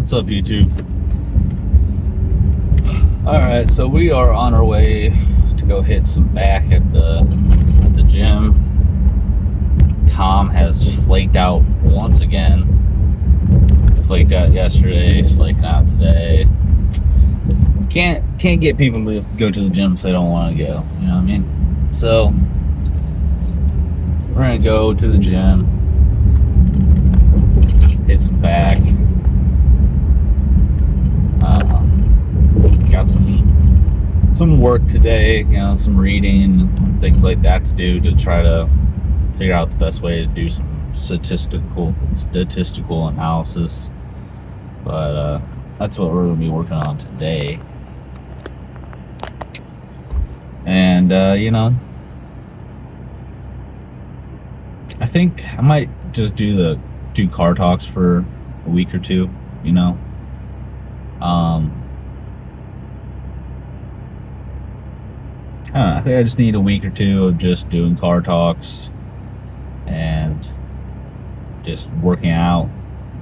What's up, YouTube? Alright, so we are on our way to go hit some back at the gym. Tom has flaked out once again. Flaked out yesterday, he's flaking out today. Can't get people to go to the gym if they don't want to go, you know what I mean? So we're gonna go to the gym, hit some back. Got some work today, you know, some reading and things like that to do to try to figure out the best way to do some statistical analysis. But that's what we're going to be working on today. And you know, I think I might just do car talks for a week or two, you know. I don't know, I think I just need a week or two of just doing car talks and just working out,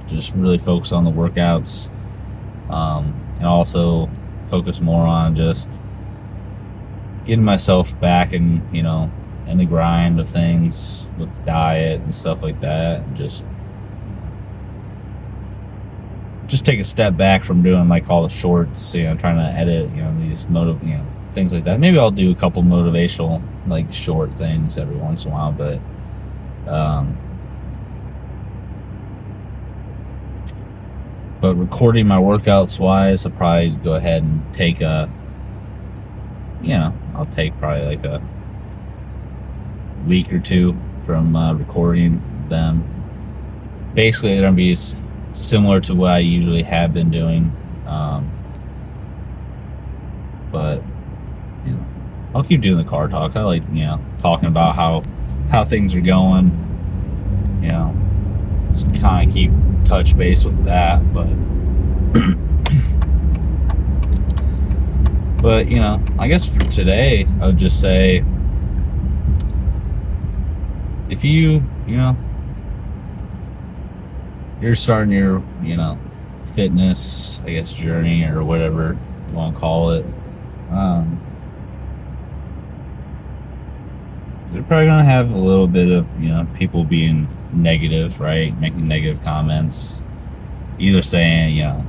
just really focus on the workouts, and also focus more on just getting myself back in, you know, in the grind of things with diet and stuff like that, and just take a step back from doing like all the shorts, you know, trying to edit, you know, these things like that. Maybe I'll do a couple motivational, like, short things every once in a while, but recording my workouts wise, I'll probably go ahead and take I'll take probably like a week or two from recording them. Basically, they're gonna be similar to what I usually have been doing, but you know, I'll keep doing the car talks. I like, you know, talking about how things are going, you know, just kind of keep touch base with that. But you know, I guess for today I would just say, if you know, you're starting your, you know, fitness, I guess, journey or whatever you want to call it, they're probably gonna have a little bit of, you know, people being negative, right? Making negative comments, either saying, you know,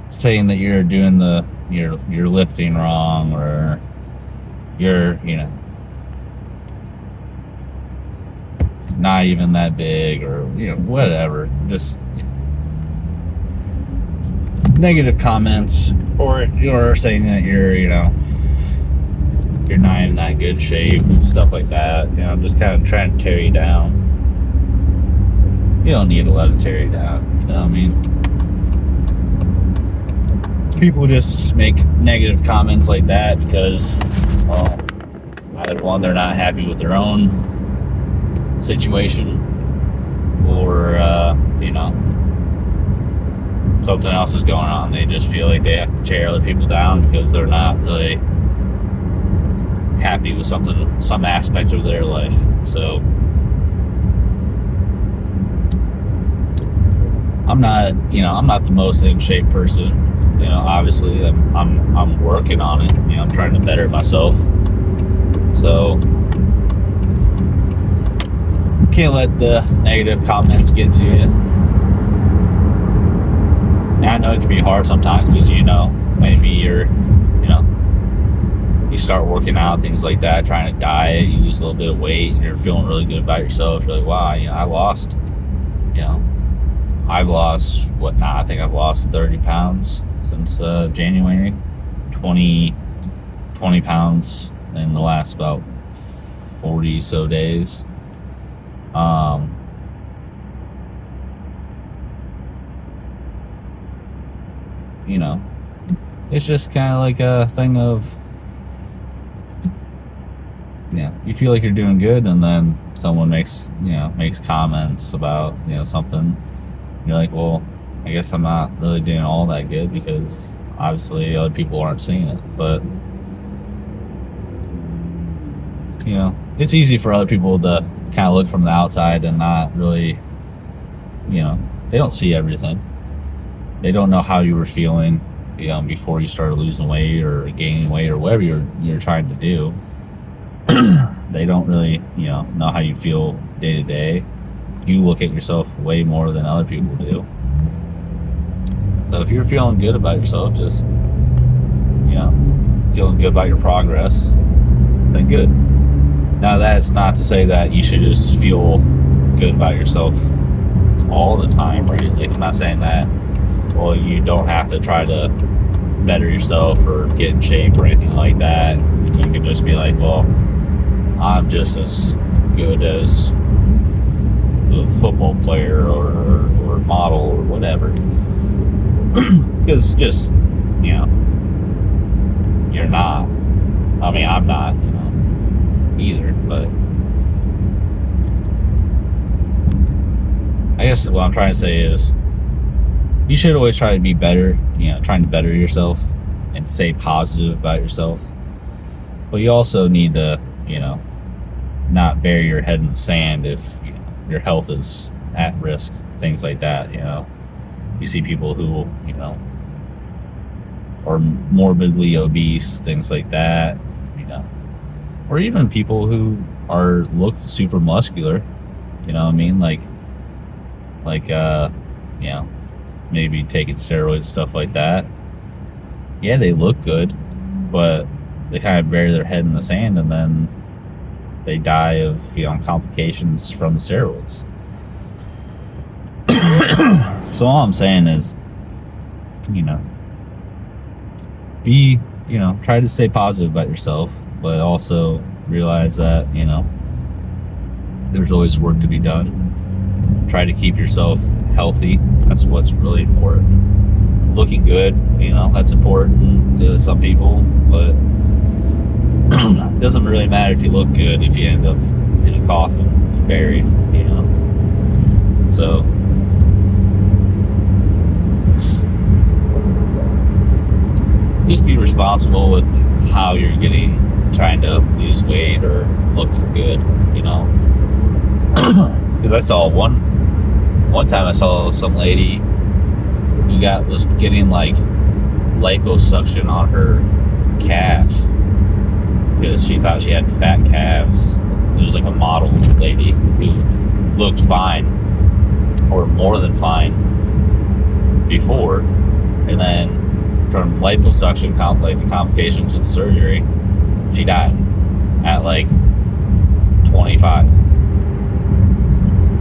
saying that you're doing you're lifting wrong, or you're, you know, not even that big, or, you know, whatever, just negative comments, or you're saying that you're, you know, you're not in that good shape, stuff like that, you know, just kind of trying to tear you down. You don't need to let it tear you down, you know what I mean? People just make negative comments like that because, well, either one, they're not happy with their own situation, or you know, something else is going on. They just feel like they have to tear other people down because they're not really happy with some aspect of their life. So I'm not the most in shape person, you know. Obviously I'm working on it, you know. I'm trying to better myself, so can't let the negative comments get to you. Now, I know it can be hard sometimes because, you know, maybe you start working out, things like that, trying to diet, you lose a little bit of weight, and you're feeling really good about yourself. You're like, wow, you know, I've lost I think I've lost 30 pounds since January, 20 pounds in the last about 40 so days. You know, it's just kind of like a thing of, yeah, you feel like you're doing good, and then someone makes comments about, you know, something. You're like, well, I guess I'm not really doing all that good because obviously other people aren't seeing it. But, you know, it's easy for other people to kind of look from the outside and not really, you know, they don't see everything. They don't know how you were feeling, before you started losing weight or gaining weight or whatever you're trying to do. They don't really, know how you feel day to day. You look at yourself way more than other people do. So if you're feeling good about yourself, just, feeling good about your progress, then good. Now, that's not to say that you should just feel good about yourself all the time, right? Like, I'm not saying that, well, you don't have to try to better yourself or get in shape or anything like that. You can just be like, well, I'm just as good as a football player or model or whatever. Because just, you're not. I mean, I'm not, either. But I guess what I'm trying to say is you should always try to be better, trying to better yourself and stay positive about yourself. But you also need to, not bury your head in the sand if your health is at risk, things like that. You see people who, are morbidly obese, things like that, or even people who look super muscular, what I mean? Like, maybe taking steroids, stuff like that. Yeah, they look good, but they kind of bury their head in the sand and then they die of, complications from the steroids. So all I'm saying is, be, try to stay positive about yourself, but also realize that, there's always work to be done. Try to keep yourself healthy. That's what's really important. Looking good, that's important to some people, but it doesn't really matter if you look good if you end up in a coffin and buried, So just be responsible with how you're trying to lose weight or look good, because I saw one time I saw some lady who was getting like liposuction on her calf because she thought she had fat calves. It was like a model lady who looked fine or more than fine before, and then from liposuction, like the complications with the surgery, she died at like 25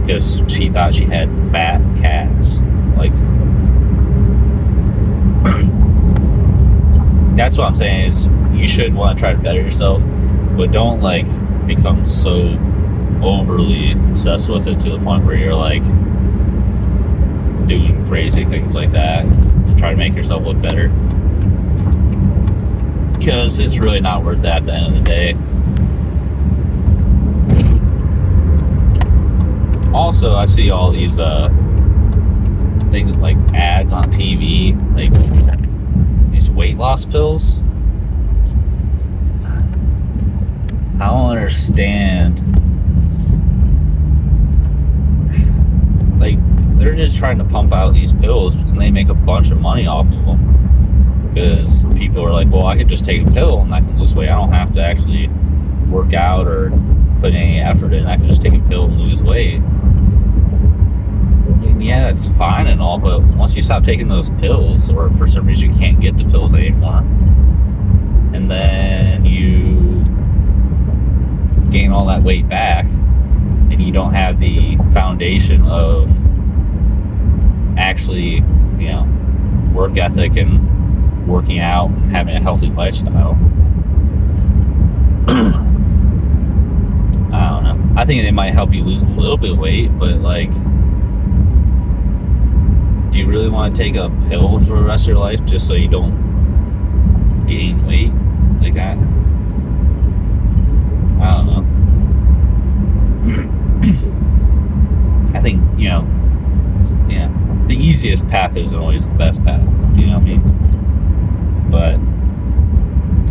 because she thought she had fat calves. Like, that's what I'm saying is you should want to try to better yourself, but don't like become so overly obsessed with it to the point where you're like doing crazy things like that to try to make yourself look better, because it's really not worth that at the end of the day. Also, I see all these things like ads on TV, like these weight loss pills. I don't understand. Like, they're just trying to pump out these pills and they make a bunch of money off of them. Because people are like, well, I could just take a pill and I can lose weight. I don't have to actually work out or put any effort in. I can just take a pill and lose weight. I mean, yeah, that's fine and all, but once you stop taking those pills, or for some reason you can't get the pills anymore, and then you gain all that weight back, and you don't have the foundation of actually, work ethic and working out and having a healthy lifestyle. I don't know. I think they might help you lose a little bit of weight, but like, do you really want to take a pill for the rest of your life just so you don't gain weight like that? I don't know. I think, the easiest path isn't always the best path. You know what I mean? But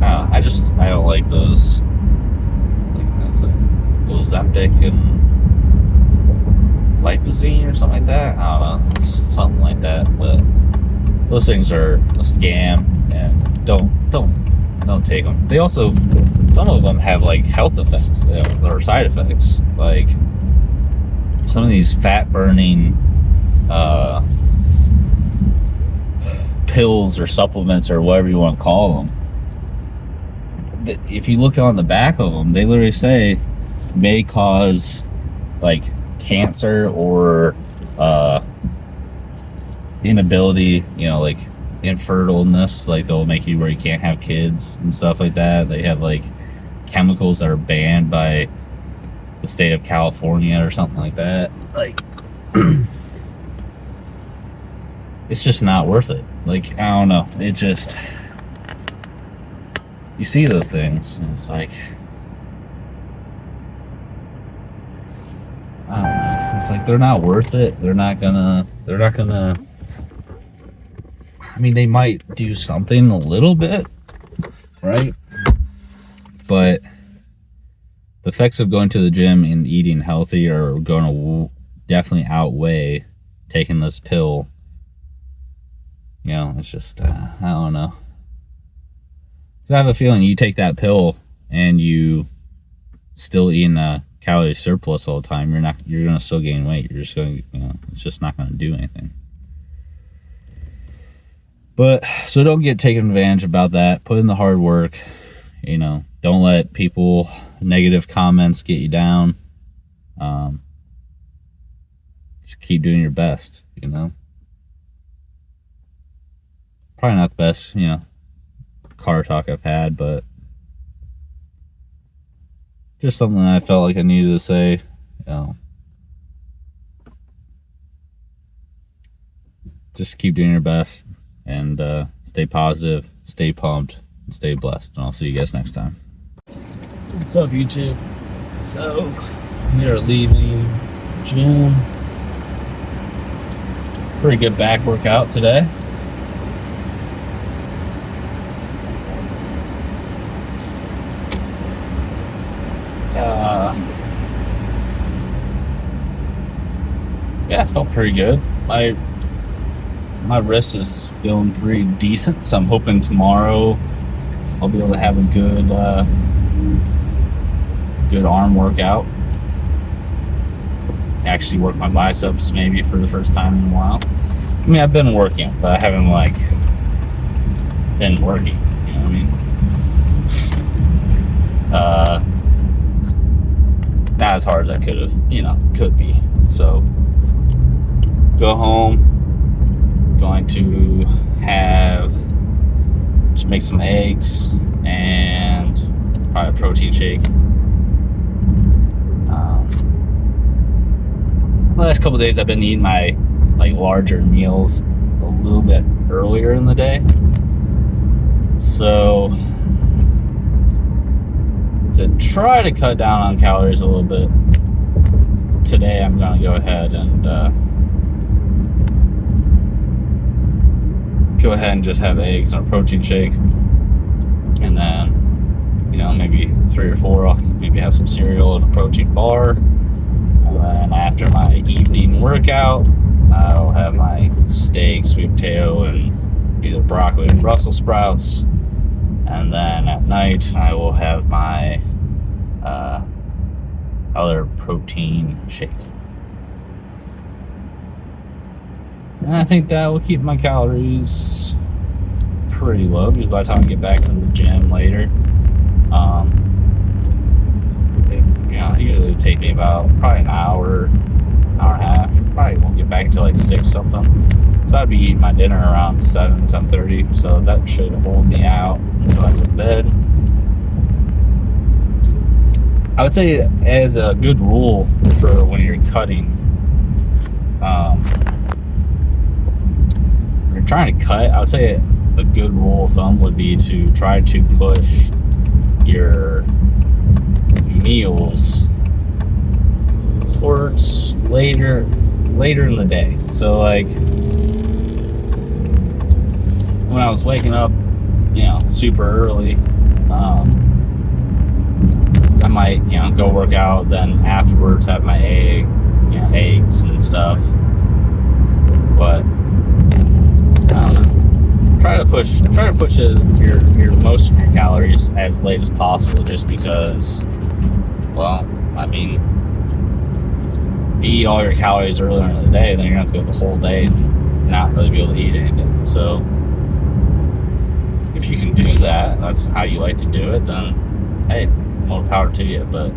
I don't like those, Ozempic and Lipozene or something like that. I don't know, it's something like that. But those things are a scam, and don't take them. They also, some of them have like health effects, or side effects, like some of these fat burning pills or supplements or whatever you want to call them. If you look on the back of them, they literally say may cause like cancer or inability, like infertileness, like they'll make you where you can't have kids and stuff like that. They have like chemicals that are banned by the state of California or something like that. Like it's just not worth it. Like, I don't know, it just, you see those things and it's like, I don't know, it's like they're not worth it. They're not gonna I mean, they might do something a little bit, right? But the effects of going to the gym and eating healthy are going to definitely outweigh taking this pill. It's just, I don't know. I have a feeling you take that pill and you still eating a calorie surplus all the time, you're going to still gain weight. You're just going to, it's just not going to do anything. But, so don't get taken advantage about that. Put in the hard work. Don't let negative comments get you down. Just keep doing your best, Probably not the best, car talk I've had, but just something I felt like I needed to say, Just keep doing your best. And stay positive, stay pumped, and stay blessed. And I'll see you guys next time. What's up, YouTube? So, we are leaving the gym. Pretty good back workout today. Yeah, it felt pretty good. My wrist is feeling pretty decent, so I'm hoping tomorrow I'll be able to have a good arm workout. Actually work my biceps maybe for the first time in a while. I mean, I've been working, but I haven't been working, you know what I mean? Not as hard as I could be. So go home. Going to just make some eggs and probably a protein shake. The last couple of days I've been eating my larger meals a little bit earlier in the day. So to try to cut down on calories a little bit, today I'm going to go ahead and just have eggs and a protein shake, and then maybe 3 or 4 I'll maybe have some cereal and a protein bar, and then after my evening workout I'll have my steak, sweet potato, and either broccoli and Brussels sprouts, and then at night I will have my other protein shake. And I think that will keep my calories pretty low, because by the time I get back to the gym later, it usually take me about probably an hour and a half. Probably won't get back until 6 something. So I'd be eating my dinner around 7:30. So that should hold me out until I go to bed. I would say, as a good rule for when you're cutting, trying to cut, I would say a good rule of thumb would be to try to push your meals towards later in the day. So when I was waking up super early, I might go work out, then afterwards have my eggs and stuff. But I don't know. push your most of your calories as late as possible, just because, well, I mean, if you eat all your calories earlier in the day, then you're gonna have to go the whole day and not really be able to eat anything. So if you can do that, that's how you like to do it, then hey, more power to you. But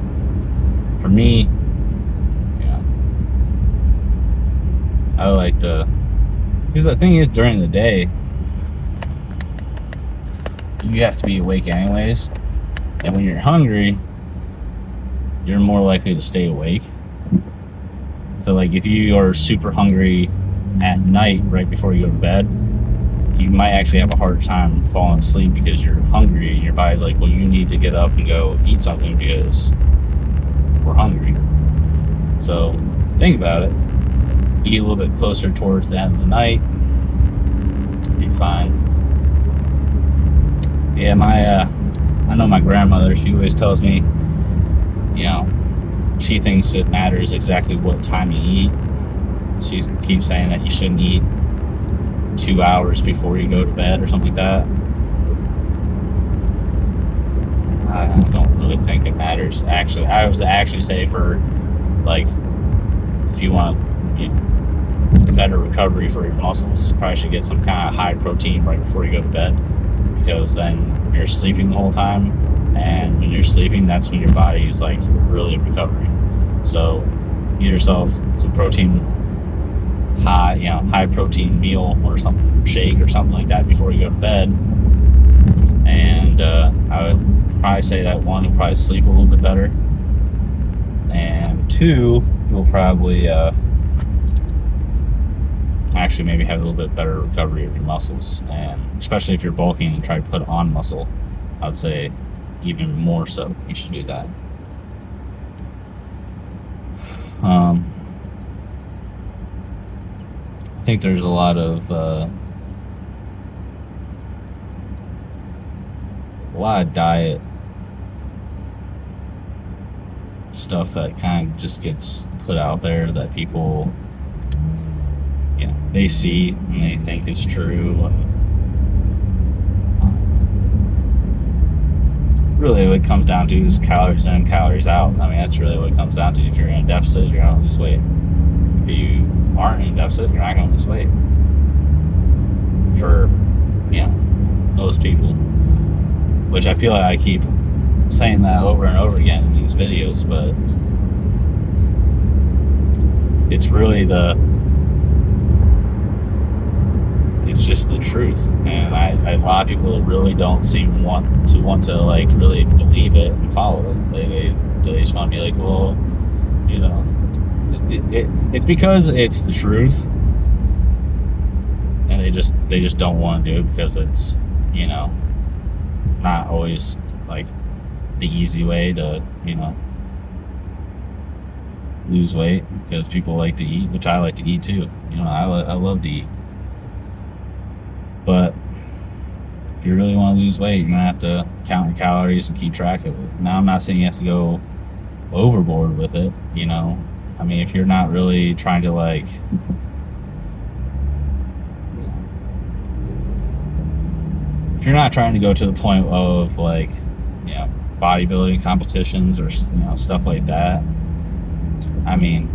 for me, I like to, because the thing is, during the day you have to be awake anyways, and when you're hungry you're more likely to stay awake. So like if you are super hungry at night right before you go to bed, you might actually have a harder time falling asleep because you're hungry and your body's like, well, you need to get up and go eat something because we're hungry. So think about it. Eat a little bit closer towards the end of the night, be fine. Yeah, I know my grandmother, she always tells me, she thinks it matters exactly what time you eat. She keeps saying that you shouldn't eat 2 hours before you go to bed or something like that. I don't really think it matters. Actually, I would actually say for, like, if you want better recovery for your muscles, you probably should get some kind of high protein right before you go to bed, because then you're sleeping the whole time, and when you're sleeping, that's when your body is like really recovering. So get yourself some protein, high protein meal or something, shake or something like that before you go to bed. And I would probably say that, one, you'll probably sleep a little bit better, and two, you'll probably actually maybe have a little bit better recovery of your muscles. And especially if you're bulking and try to put on muscle, I would say even more so you should do that. I think there's a lot of diet stuff that kind of just gets put out there that people, they see and they think is true. Really what it comes down to is calories in, calories out. I mean, that's really what it comes down to. If you're in a deficit, you're going to lose weight. If you aren't in a deficit, you're not going to lose weight. For, most people. Which I feel like I keep saying that over and over again in these videos, but it's really it's just the truth. And a lot of people really don't seem want to like really believe it and follow it. They just want to be like, well, it's because it's the truth, and they just don't want to do it because it's not always like the easy way to lose weight, because people like to eat, which I like to eat too. I love to eat. But if you really want to lose weight, you're going to have to count your calories and keep track of it. Now, I'm not saying you have to go overboard with it, I mean, if you're not really trying to, like, if you're not trying to go to the point of, like, bodybuilding competitions or, stuff like that, I mean,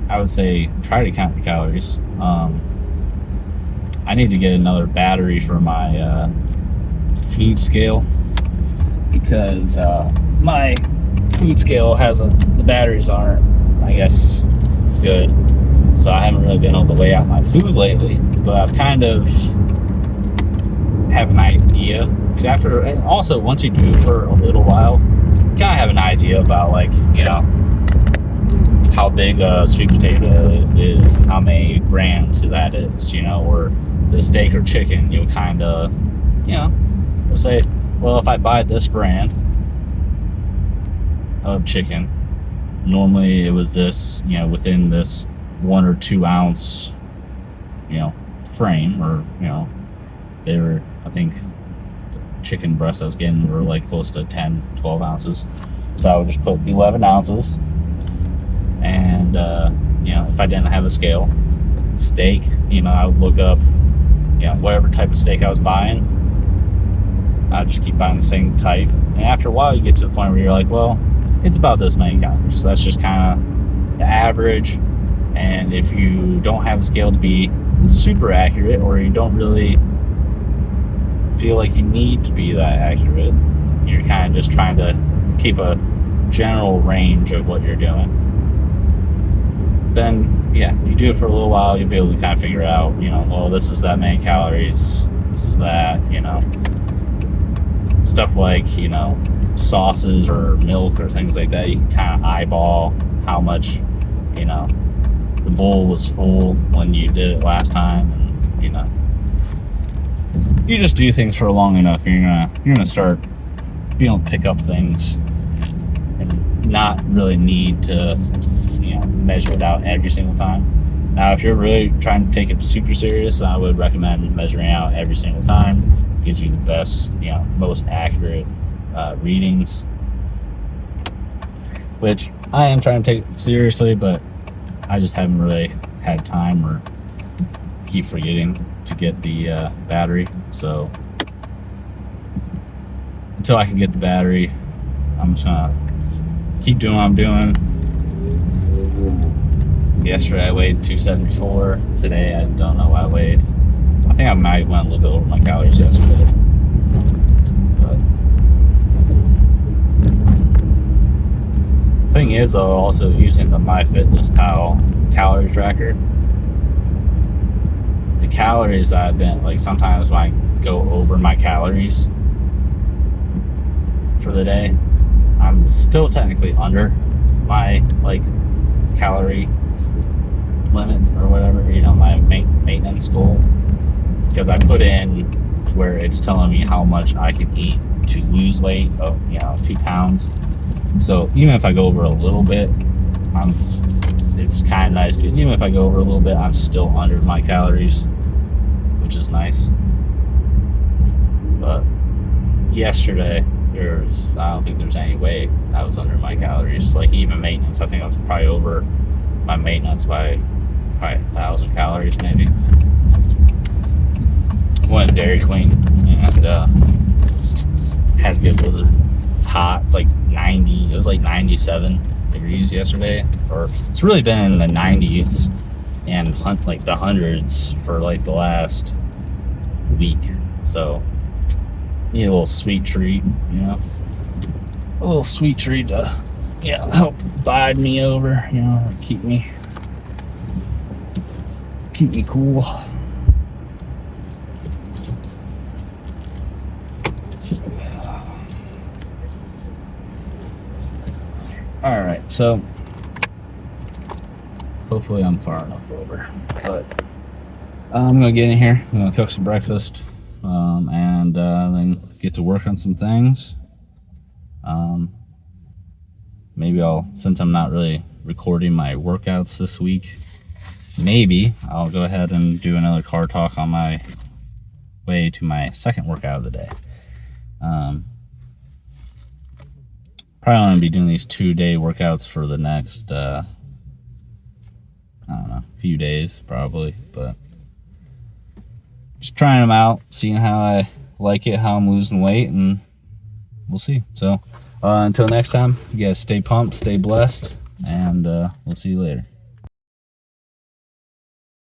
I would say try to count your calories. I need to get another battery for my food scale, because my food scale the batteries aren't, I guess, good. So I haven't really been able to weigh out my food lately, but I've kind of have an idea. Because also once you do it for a little while, you kind of have an idea about, like, how big a sweet potato is, how many grams that is, or the steak or chicken. You'll kind of, you'll say, well, if I buy this brand of chicken, normally it was this, within this 1 or 2 ounce, frame, or, they were, I think, the chicken breasts I was getting were like close to 10, 12 ounces. So I would just put 11 ounces. And, if I didn't have a scale, steak, I would look up whatever type of steak I was buying, I just keep buying the same type. And after a while, you get to the point where you're like, well, it's about this many calories. So that's just kind of the average. And if you don't have a scale to be super accurate, or you don't really feel like you need to be that accurate, you're kind of just trying to keep a general range of what you're doing, then you do it for a little while, you'll be able to kind of figure out, well, this is that many calories, this is that, stuff like, sauces or milk or things like that. You can kind of eyeball how much, the bowl was full when you did it last time, and, you just do things for long enough, you're gonna start being able to pick up things and not really need to measure it out every single time. Now, if you're really trying to take it super serious, I would recommend measuring out every single time. It gives you the best, most accurate readings, which I am trying to take seriously, but I just haven't really had time, or keep forgetting to get the battery. So until I can get the battery, I'm just gonna keep doing what I'm doing. Yesterday I weighed 274. Today I don't know what I weighed. I think I might went a little bit over my calories yesterday. But the thing is, though, also using the MyFitnessPal calorie tracker, the calories that I've been, like, sometimes when I go over my calories for the day, I'm still technically under my, like, calorie limit or whatever, my maintenance goal, because I put in where it's telling me how much I can eat to lose weight of 2 pounds. So even if I go over a little bit, it's kind of nice, because even if I go over a little bit, I'm still under my calories, which is nice. But yesterday, I don't think there's any way I was under my calories. Like, even maintenance, I think I was probably over my maintenance by probably 1,000 calories maybe. Went to Dairy Queen and had a good blizzard. It's hot. It's like 90. It was like 97 degrees yesterday, or it's really been in the 90s and like the hundreds for like the last week. So need a little sweet treat, a little sweet treat to help bide me over, keep me cool. All right, so hopefully I'm far enough over, but I'm gonna get in here, I'm gonna cook some breakfast, and then get to work on some things. Maybe since I'm not really recording my workouts this week, maybe I'll go ahead and do another car talk on my way to my second workout of the day. Probably going to be doing these 2-day workouts for the next, I don't know, few days probably, but just trying them out, seeing how I like it, how I'm losing weight, and we'll see. So until next time, you guys stay pumped, stay blessed, and we'll see you later.